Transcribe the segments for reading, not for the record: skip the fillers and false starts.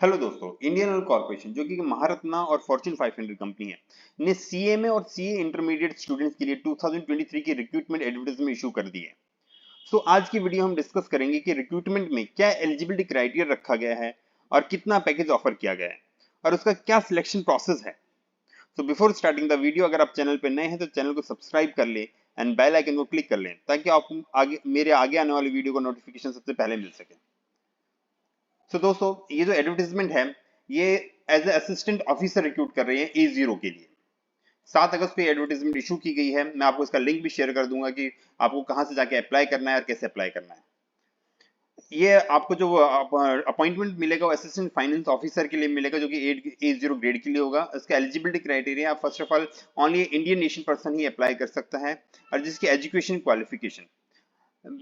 Hello दोस्तों, Indian oil corporation जो कि महारत्ना और फॉर्च्यून 500 कंपनी है ने सीएमए और सीए इंटरमीडिएट स्टूडेंट्स के लिए 2023 की रिक्रूटमेंट एडवर्टाइजमेंट इशू कर दी है। सो आज की वीडियो हम डिस्कस करेंगे कि रिक्रूटमेंट में क्या एलिजिबिलिटी क्राइटेरिया रखा गया है और कितना पैकेज ऑफर किया गया है और उसका क्या सिलेक्शन प्रोसेस है। So before starting the video, अगर आप चैनल पर नए हैं तो चैनल को सब्सक्राइब कर ले एंड बेल आइकन को क्लिक कर लें ताकि आपको मेरे आगे आने वाली वीडियो का नोटिफिकेशन सबसे पहले मिल सके। सो दोस्तों, ये जो एडवर्टीजमेंट है ये as a assistant officer recruit कर रहे हैं A0 के लिए। 7 अगस्त को एडवर्टीजमेंट इशू की गई है। मैं आपको इसका लिंक भी शेयर कर दूंगा कि आपको कहां से जाके अप्लाई करना है और कैसे अप्लाई करना है। ये आपको जो अपॉइंटमेंट मिलेगा वो असिस्टेंट फाइनेंस ऑफिसर के लिए मिलेगा जो कि A0 ग्रेड के लिए होगा। इसका eligibility criteria, first of all only Indian nation person he apply कर सकता है और जिसकी एजुकेशन क्वालिफिकेशन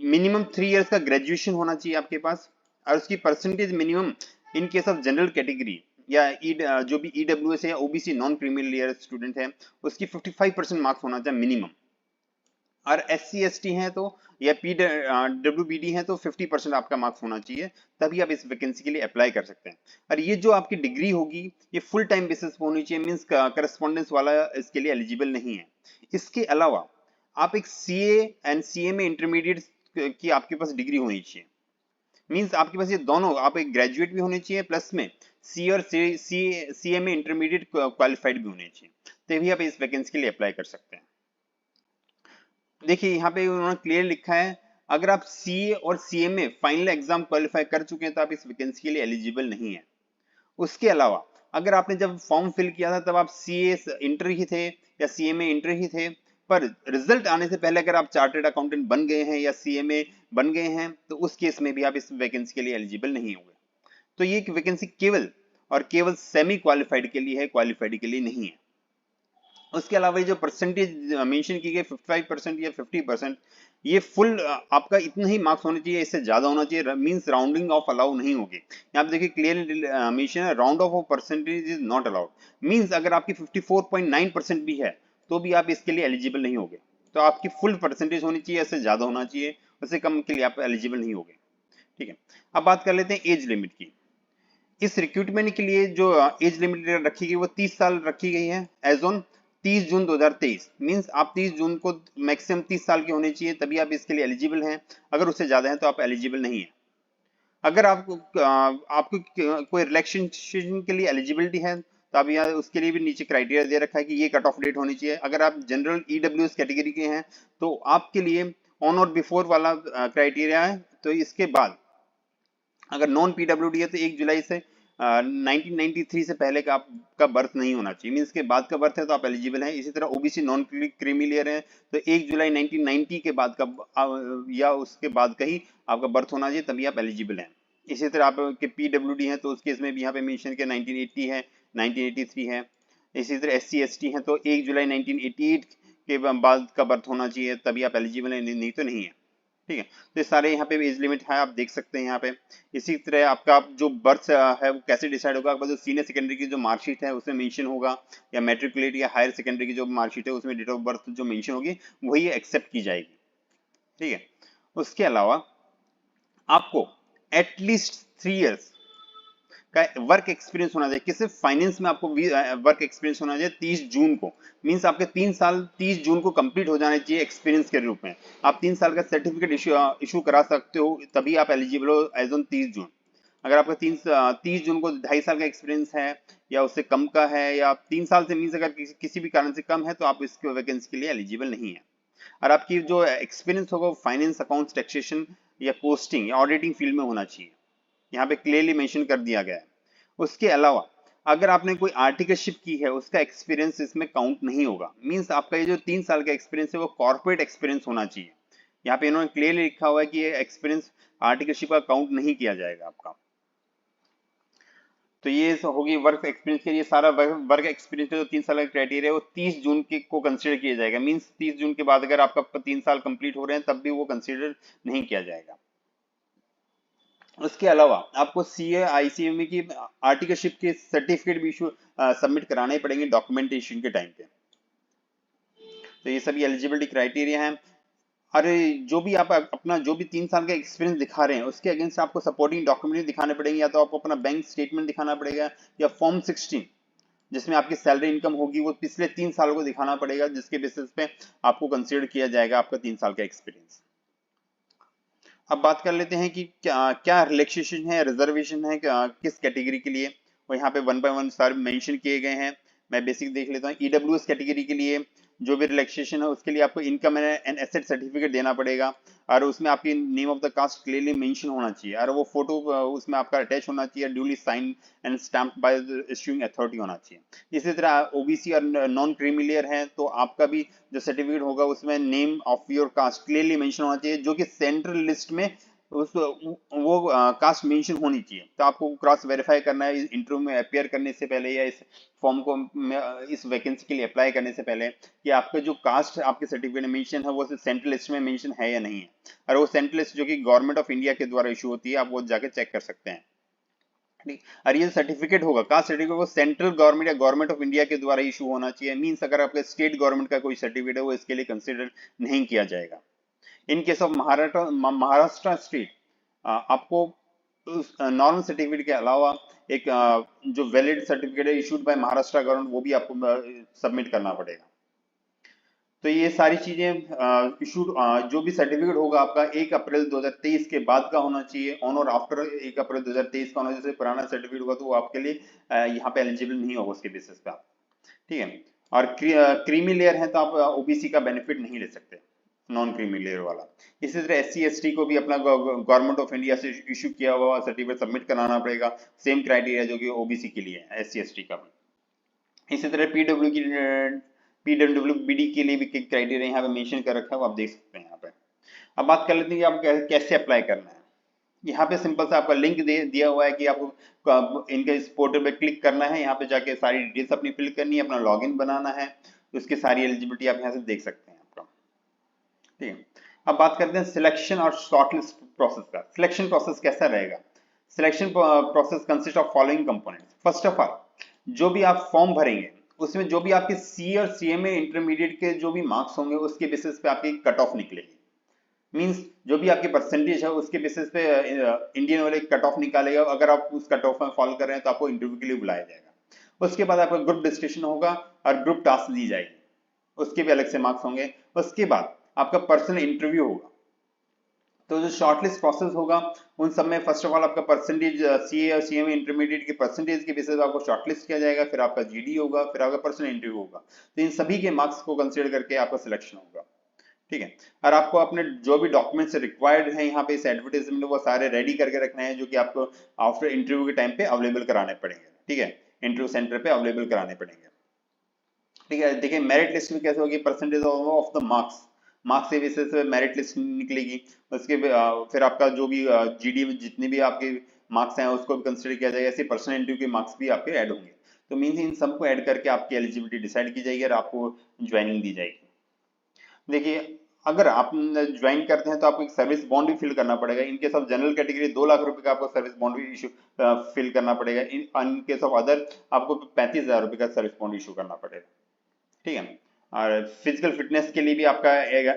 मिनिमम 3 इयर्स का ग्रेजुएशन होना चाहिए आपके पास और उसकी percentage minimum in case of general category या जो भी EWS है या OBC non creamy layer student है उसकी 55% मार्क्स होना चाहिए मिनिमम। और SC ST है तो या PWBD है तो 50% आपका मार्क्स होना चाहिए, तभी आप इस वैकेंसी के लिए अप्लाई कर सकते हैं। और ये जो आपकी डिग्री होगी ये फुल टाइम बेसिस पे होनी चाहिए, मीन्स करस्पॉन्डेंस वाला इसके लिए एलिजिबल नहीं है। इसके अलावा आप एक CA एंड CA में इंटरमीडिएट की आपके पास डिग्री होनी चाहिए, मीन्स आपके पास ये दोनों, आप एक ग्रेजुएट भी होने चाहिए प्लस में सी और CA में इंटरमीडिएट क्वालिफाइड भी होने चाहिए, तभी आप इस वैकेंसी के लिए अप्लाई कर सकते हैं। देखिए यहाँ पे उन्होंने क्लियर लिखा है, अगर आप CA और CA में फाइनल एग्जाम क्वालिफाई कर चुके हैं तो आप इस वैकेंसी के लिए एलिजिबल नहीं है। उसके अलावा अगर आपने जब फॉर्म फिल किया था तब आप CA इंटर ही थे या CA में इंटर ही थे, पर रिजल्ट आने से पहले अगर आप चार्टर्ड अकाउंटेंट बन गए हैं या CA में बन गए हैं तो उस केस में भी आप इस वैकेंसी के लिए एलिजिबल नहीं होंगे। तो ये वैकेंसी केवल और केवल सेमी क्वालिफाइड के लिए है, क्वालिफाइड के लिए नहीं है। उसके अलावा ये जो परसेंटेज मेंशन की गई 55% या 50%, ये फुल आपका इतना ही मार्क्स होना चाहिए, इससे ज्यादा होना चाहिए, मींस राउंडिंग ऑफ अलाउ नहीं होगी। यहाँ पे देखिए क्लियरली मेंशन है, round of percentage is not allowed. Means अगर आपकी 54.9% भी है तो भी आप इसके लिए एलिजिबल नहीं होगे। तो आपकी फुल परसेंटेज होनी चाहिए, इससे ज्यादा होना चाहिए, उससे कम के लिए आप एलिजिबल नहीं होगे। ठीक है, अब बात कर लेते हैं एज लिमिट की। इस रिक्रूटमेंट के लिए जो एज लिमिट रखी गई वो 30 साल रखी गई है एज ऑन 30 जून 2023। मींस आप 30 जून को मैक्सिमम 30 साल के होने चाहिए तभी आप इसके लिए एलिजिबल हैं, अगर उससे ज्यादा है तो आप एलिजिबल नहीं है। अगर आपको कोई रिलैक्सेशन के लिए एलिजिबिलिटी है तो आप यहाँ उसके लिए भी नीचे क्राइटेरिया दे रखा है कि ये कट ऑफ डेट होनी चाहिए। अगर आप जनरल EWS कैटेगरी के हैं तो आपके लिए ऑन और बिफोर वाला क्राइटेरिया है, तो इसके बाद अगर नॉन PWD है तो 1 जुलाई से 1993 से पहले का आपका बर्थ नहीं होना चाहिए, मीन के बाद का बर्थ है तो आप एलिजिबल हैं। इसी तरह OBC नॉन क्रीमी लेयर है तो 1 जुलाई 1990 के बाद का या उसके बाद का ही आपका बर्थ होना चाहिए, तभी आप एलिजिबल हैं। इसी तरह आपके PWD है तो उस केस में भी यहाँ पे मेंशन किया 1980 है, 1983 है। इसी तरह SC ST है तो 1 जुलाई 1988 के बाद का बर्थ होना चाहिए, तभी आप एलिजिबल हैं, नहीं तो नहीं है। ठीक है, तो ये सारे यहाँ पे एज लिमिट है, आप देख सकते हैं यहाँ पे। इसी तरह आपका जो बर्थ है वो कैसे डिसाइड होगा, आपका जो सीनियर सेकेंडरी की जो मार्कशीट है उसमें मेंशन होगा, या मैट्रिकुलेट या हायर सेकेंडरी की जो मार्कशीट है उसमें डेट ऑफ बर्थ जो मेंशन होगी वही एक्सेप्ट की जाएगी। ठीक है, उसके अलावा आपको एटलीस्ट 3 इयर्स का वर्क एक्सपीरियंस होना चाहिए, कि सिर्फ फाइनेंस में आपको वर्क एक्सपीरियंस होना चाहिए 30 जून को। मींस आपके 3 साल 30 जून को कंप्लीट हो जाने चाहिए एक्सपीरियंस के रूप में। आप 3 साल का सर्टिफिकेट इशू करा सकते हो, तभी आप एलिजिबल हो एज ऑन 30 जून। अगर आपका 30 जून को 2.5 साल का एक्सपीरियंस है या उससे कम का है, या 3 साल से मीन्स अगर किसी भी कारण से कम है तो आप इस वैकेंसी के लिए एलिजिबल नहीं है। और आपकी जो एक्सपीरियंस होगा फाइनेंस, अकाउंट्स, टैक्सेशन या पोस्टिंग या ऑडिटिंग फील्ड में होना चाहिए, यहाँ पे क्लियरली मेंशन कर दिया गया है। उसके अलावा अगर आपने कोई आर्टिकलशिप की है उसका एक्सपीरियंस इसमें काउंट नहीं होगा, मींस आपका ये जो 3 साल का एक्सपीरियंस है वो कॉर्पोरेट एक्सपीरियंस होना चाहिए। यहाँ पे इन्होंने क्लियरली लिखा हुआ है कि ये एक्सपीरियंस आर्टिकलशिप का काउंट नहीं किया जाएगा आपका। तो ये होगी वर्क एक्सपीरियंस के लिए। सारा वर्क एक्सपीरियंस का जो 3 साल का क्राइटेरिया है वो 30 जून के को कंसिडर किया जाएगा, मींस 30 जून के बाद अगर आपका 3 साल कंप्लीट हो रहे हैं तब भी वो कंसिडर नहीं किया जाएगा। उसके अलावा आपको CA ICME की आर्टिकलशिप के सर्टिफिकेट भी इशू सबमिट कराने पड़ेंगे डॉक्यूमेंटेशन के टाइम पे। तो ये सभी एलिजिबिलिटी क्राइटेरिया हैं। अरे जो भी आप अपना जो भी 3 साल का एक्सपीरियंस दिखा रहे हैं उसके अगेंस्ट आपको सपोर्टिंग डॉक्यूमेंट दिखाने पड़ेंगे, या तो आपको अपना बैंक स्टेटमेंट दिखाना पड़ेगा, या फॉर्म 16 जिसमें आपकी सैलरी इनकम होगी वो पिछले 3 साल को दिखाना पड़ेगा, जिसके बेसिस पे आपको कंसीडर किया जाएगा आपका 3 साल का एक्सपीरियंस। अब बात कर लेते हैं कि क्या क्या रिलैक्सेशन है, रिजर्वेशन है, किस कैटेगरी के लिए। और यहाँ पे 1 बाय 1 सारे मेंशन किए गए हैं। मैं बेसिक देख लेता हूँ। ईडब्ल्यूएस कैटेगरी के लिए जो भी रिलैक्सेशन है उसके लिए आपको इनकम एंड एसेट सर्टिफिकेट देना पड़ेगा, और उसमें आपकी name of the caste clearly mention होना चाहिए, और वो फोटो उसमें आपका अटैच होना चाहिए, duly sign and stamped by the issuing authority होना चाहिए। इसी तरह ओबीसी और नॉन क्रीमिलियर है तो आपका भी जो सर्टिफिकेट होगा उसमें name of your cast clearly mention होना चाहिए, जो कि सेंट्रल लिस्ट में उस वो कास्ट मेंशन होनी चाहिए। तो आपको क्रॉस वेरीफाई करना है इंटरव्यू में अपियर करने से पहले, या इस फॉर्म को इस वैकेंसी के लिए अप्लाई करने से पहले, कि आपका जो कास्ट आपके सर्टिफिकेट में मेंशन है वो सेंट्रल लिस्ट में मेंशन है या नहीं है। और वो सेंट्रल लिस्ट जो कि गवर्नमेंट ऑफ इंडिया के द्वारा इशू होती है, आप वो जाके चेक कर सकते हैं। ठीक। और ये सर्टिफिकेट होगा कास्ट सर्टिफिकेट, वो सेंट्रल गवर्नमेंट या गवर्नमेंट ऑफ इंडिया के द्वारा इशू होना चाहिए। मींस अगर आपके स्टेट गवर्नमेंट का कोई सर्टिफिकेट है वो इसके लिए कंसिडर नहीं किया जाएगा। In case of Maharashtra state आपको उस नॉर्मल सर्टिफिकेट के अलावा एक जो वैलिड सर्टिफिकेट है इशूड बाय महाराष्ट्र गवर्नमेंट वो भी आपको सबमिट करना पड़ेगा। तो ये सारी चीजें इशूड जो भी सर्टिफिकेट होगा आपका 1 अप्रैल 2023 के बाद का होना चाहिए, ऑन और आफ्टर 1 अप्रैल 2023 का होना चाहिए। जैसे पुराना सर्टिफिकेट होगा तो वो आपके लिए यहाँ पे एलिजिबल नहीं होगा उसके बेसिस पे आप। ठीक है। और क्रीमी लेयर है तो आप ओबीसी का बेनिफिट नहीं ले सकते, नॉन क्रीमी लेयर वाला। इसी तरह एससी एसटी को भी अपना गवर्नमेंट ऑफ इंडिया से इशू किया हुआ सर्टिफिकेट सबमिट कराना पड़ेगा। सेम क्राइटेरिया जो कि ओबीसी के लिए है, एससी एसटी का भी। इसी तरह पीडब्ल्यूबीडी के लिए भी क्राइटेरिया यहाँ पे मेंशन कर रखा है, वो आप देख सकते हैं यहाँ पे। अब बात कर लेते हैं कि आप कैसे अप्लाई करना है। यहाँ पे सिंपल सा आपका लिंक दिया हुआ है कि आपको इनके इस पोर्टल पे क्लिक करना है, यहाँ पे जाके सारी डिटेल्स अपनी फिल करनी है, अपना लॉगिन बनाना है, तो उसकी सारी एलिजिबिलिटी आप यहाँ से देख सकते हैं आपका। ठीक है। अब बात करते हैं सिलेक्शन और शॉर्टलिस्ट प्रोसेस का। सिलेक्शन प्रोसेस कैसा रहेगा? Selection process consist of following components. First of all, जो भी आप फॉर्म भरेंगे उसमें जो भी आपके सी और सीएमए इंटरमीडिएट के जो भी मार्क्स होंगे उसके बेसिस पे आपकी कट ऑफ निकलेगी। मींस जो भी आपकी परसेंटेज है उसके बेसिस पे इंडियन वाले कट ऑफ निकालेगा। अगर आप उस कट ऑफ में फॉलो कर रहे हैं तो आपको इंटरव्यू के लिए बुलाया जाएगा। उसके बाद आपका ग्रुप डिस्कशन होगा और ग्रुप टास्क दी जाएगी, उसके भी अलग से मार्क्स होंगे। उसके बाद आपका पर्सनल इंटरव्यू होगा। तो जो शॉर्टलिस्ट प्रोसेस होगा उन सब में फर्स्ट ऑफ ऑल आपका परसेंटेज सीए और सीएमए इंटरमीडिएट के परसेंटेज के बेसिस पे आपको शॉर्टलिस्ट किया जाएगा, फिर आपका जीडी होगा, फिर आपका पर्सनल इंटरव्यू होगा। तो इन सभी के मार्क्स को कंसीडर करके आपका सिलेक्शन होगा। ठीक है। और आपको अपने जो भी डॉक्यूमेंट्स रिक्वायर्ड हैं यहाँ पे इस एडवर्टाइजमेंट में वो सारे रेडी करके रखने हैं, जो कि आपको आफ्टर इंटरव्यू के टाइम पे अवेलेबल कराने पड़ेंगे। ठीक है। इंटरव्यू सेंटर पे अवेलेबल कराने पड़ेंगे। ठीक है। देखिए मेरिट लिस्ट में कैसे होगी, percentage of the marks, marks के बेसिस पे मेरिट लिस्ट निकलेगी। उसके फिर आपका जो भी जीडी में जितने भी आपके मार्क्स हैं उसको भी कंसिडर किया जाएगा। ऐसे पर्सनल इंटरव्यू के मार्क्स भी आपके ऐड होंगे। तो मीन्स इन सबको ऐड करके आपकी एलिजिबिलिटी डिसाइड की जाएगी और आपको ज्वाइनिंग दी जाएगी। देखिए अगर आप ज्वाइन करते हैं तो आपको एक सर्विस बॉन्ड भी फिल करना पड़ेगा। In case of general category 2 lakh रुपए का आपको सर्विस बॉन्ड भी इशू फिल करना पड़ेगा। इन केस ऑफ अदर आपको 35,000 रुपए का सर्विस बॉन्ड इशू करना पड़ेगा। ठीक है। और फिजिकल फिटनेस के लिए भी आपका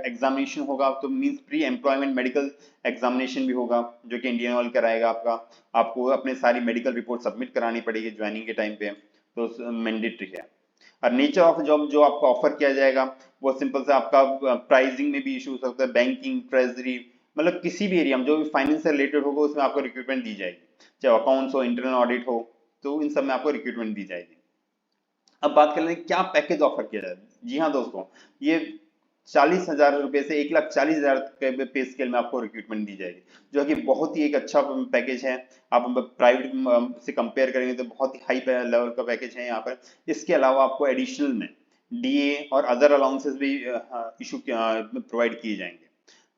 एग्जामिनेशन होगा, तो means pre employment medical examination भी होगा जो कि इंडियन ऑयल कराएगा आपका। आपको अपने सारी मेडिकल रिपोर्ट सबमिट करानी पड़ेगी ज्वाइनिंग के टाइम पे, तो मैंडेटरी है। और नेचर ऑफ जॉब जो आपको ऑफर किया जाएगा वो सिंपल से आपका प्राइसिंग में भी इशू हो सकता है, बैंकिंग, ट्रेजरी, मतलब किसी भी एरिया में जो भी फाइनेंस से रिलेटेड होगा उसमें आपको रिक्रूटमेंट दी जाएगी, चाहे अकाउंट्स हो, इंटरनल ऑडिट हो, तो इन सब में आपको रिक्रूटमेंट दी जाएगी। अब बात कर लें क्या पैकेज ऑफर किया जाए। जी हाँ दोस्तों, ये 40,000 रुपए से 1,40,000 के पे स्केल में आपको रिक्रूटमेंट दी जाएगी, जो कि बहुत ही एक अच्छा पैकेज है। आप प्राइवेट से कंपेयर करेंगे तो बहुत ही हाई लेवल का पैकेज है यहाँ पर। इसके अलावा आपको एडिशनल में डीए और अदर अलाउंसेस भी इशू प्रोवाइड किए जाएंगे।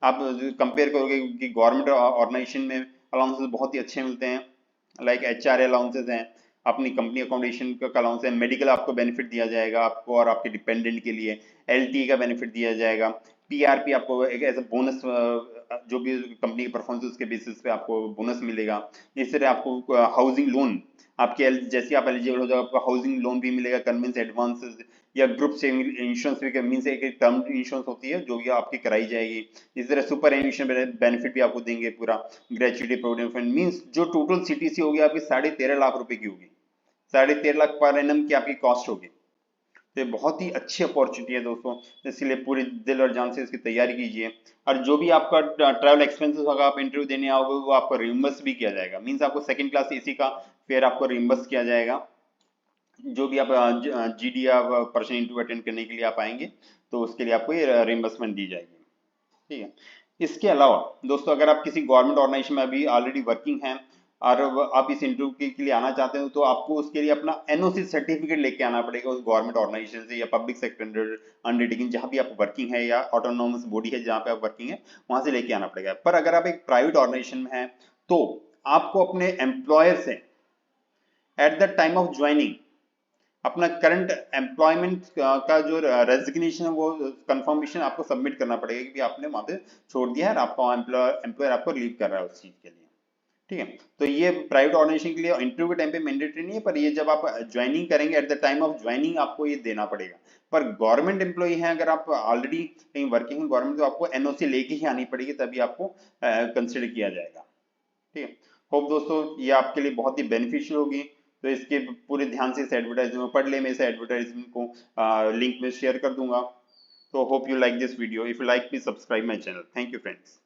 आप कंपेयर करोगे कि गवर्नमेंट ऑर्गेनाइजेशन में अलाउंसेस बहुत ही अच्छे मिलते हैं, लाइक एचआरए अलाउंसेस हैं, अपनी कंपनी अकोमोडेशन का अलाउंस है, मेडिकल आपको बेनिफिट दिया जाएगा आपको और आपके डिपेंडेंट के लिए, एलटी का बेनिफिट दिया जाएगा, पीआरपी आपको एक एज अ बोनस जो भी कंपनी की परफॉर्मेंस उसके बेसिस पे आपको बोनस मिलेगा। इस तरह आपको हाउसिंग लोन आपके जैसे आप एलिजिबल हो जाओ आपको हाउसिंग लोन भी मिलेगा, कन्वेंस एडवांसेस या ग्रुप सेविंग इंश्योरेंस भी मीन से एक टर्म इंश्योरेंस होती है जो भी आपकी कराई जाएगी। इस तरह सुपर एनुएशन बेनिफिट भी आपको देंगे, पूरा ग्रेचुइटी प्रोविडेंट फंड मीन्स जो टोटल सीटीसी होगी आपकी 13.5 लाख रुपए की होगी, 13.5 लाख पर एनम की आपकी कॉस्ट होगी। तो ये बहुत ही अच्छी अपॉर्चुनिटी है दोस्तों, इसलिए पूरी दिल और जान से इसकी तैयारी कीजिए। और जो भी आपका ट्रैवल एक्सपेंसेस होगा, आप इंटरव्यू देने आओगे वो आपको रिम्बर्स भी किया जाएगा, मीन्स आपको सेकंड क्लास एसी का फेयर आपको रिम्बर्स किया जाएगा। जो भी आप जीडी या पर्सन इंटरव्यू अटेंड करने के लिए आप आएंगे तो उसके लिए आपको ये रिम्बर्समेंट दी जाएगी, ठीक है। इसके अलावा दोस्तों अगर आप किसी गवर्नमेंट ऑर्गेनाइजेशन में अभी ऑलरेडी वर्किंग हैं और आप इस इंटरव्यू के लिए आना चाहते हो तो आपको उसके लिए अपना एनओसी सर्टिफिकेट लेके आना पड़ेगा उस गवर्नमेंट ऑर्गेनाइजेशन से या पब्लिक सेक्टर अंडरटेकिंग जहां भी आप वर्किंग है या ऑटोनोमस बॉडी है जहां पे आप वर्किंग है वहां से लेके आना पड़ेगा। पर अगर आप एक प्राइवेट ऑर्गेनाइजेशन में है तो आपको अपने एम्प्लॉयर से at the time of joining अपना करंट एम्प्लॉयमेंट का जो रेजिग्नेशन है वो कंफर्मेशन आपको सबमिट करना पड़ेगा कि आपने वहां पे छोड़ दिया है और आपका एम्प्लॉयर आपको लीव कर रहा है उस चीज के लिए, ठीक है। तो ये प्राइवेट ऑर्गेनाइजेशन के लिए इंटरव्यू के टाइम पे मैंडेटरी नहीं है, पर ये जब आप ज्वाइनिंग करेंगे at the time of joining आपको ये देना पड़ेगा। पर गवर्नमेंट एम्प्लॉय है अगर आप ऑलरेडी कहीं वर्किंग है गवर्नमेंट तो आपको एनओसी लेके ही आनी पड़ेगी तभी आपको कंसिडर किया जाएगा, ठीक है। होप दोस्तों ये आपके लिए बहुत ही बेनिफिशियल होगी, तो इसके पूरे ध्यान से इस एडवर्टाइजमेंट पढ़ ले, मैं इस एडवर्टाइजमेंट को लिंक में शेयर कर दूंगा। तो hope you like this video, if you like please subscribe my channel. Thank you friends.